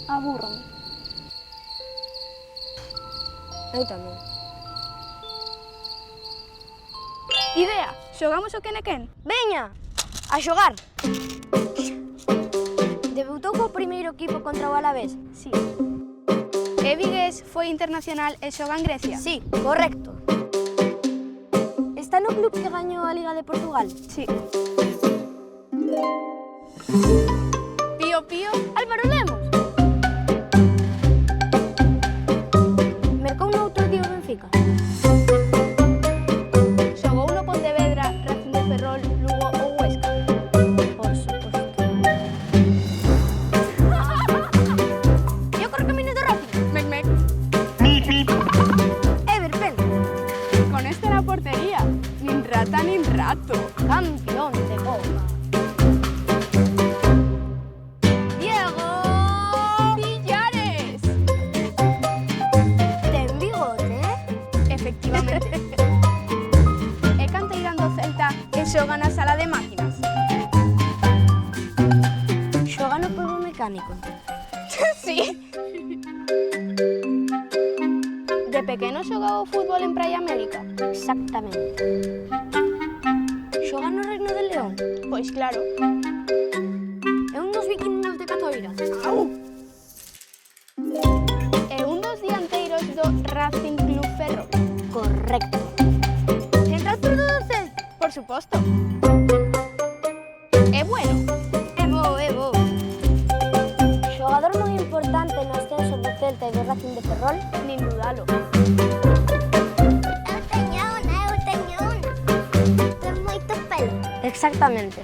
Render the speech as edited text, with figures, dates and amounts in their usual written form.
Abúrrome. Eu tamén. Idea, xogamos o quen é quen? Veña, a xogar. Debutou co primeiro equipo contra o Alavés? Sí. E Vigués foi internacional e xoga en Grecia? Sí, correcto. Está no club que gañou a Liga de Portugal? Sí. Pío, pío. Álvaro Lemos. Mercou no outro día o Benfica? Xogou no Pontevedra, Racing de Ferrol, Lugo ou Huesca? Por suposto. Eu corro camino do Racing. Mec, mec. Ever Pérez, Con este na portería. Nin rata nin rato. campeón de Copa. Diego Villares. ten bigote. Efectivamente. É canteirán do Celta e xoga na sala de máquinas. Xoga no polvo mecánico. Sí. De pequeno xogaba o fútbol en Praia Médica? Exactamente. Xoga no Reino de León. Pois claro. É un dos vikingos de Catoira. Au! É un dos dianteiros do Racing Club Ferrol. Correcto. Central zurdo do Celta. Por suposto. É bueno. É bo. Xogador moi importante no ascenso do Celta e do Racing de Ferrol. Nin dudalo. Eu teño una. Ten moito pelo. Exactamente.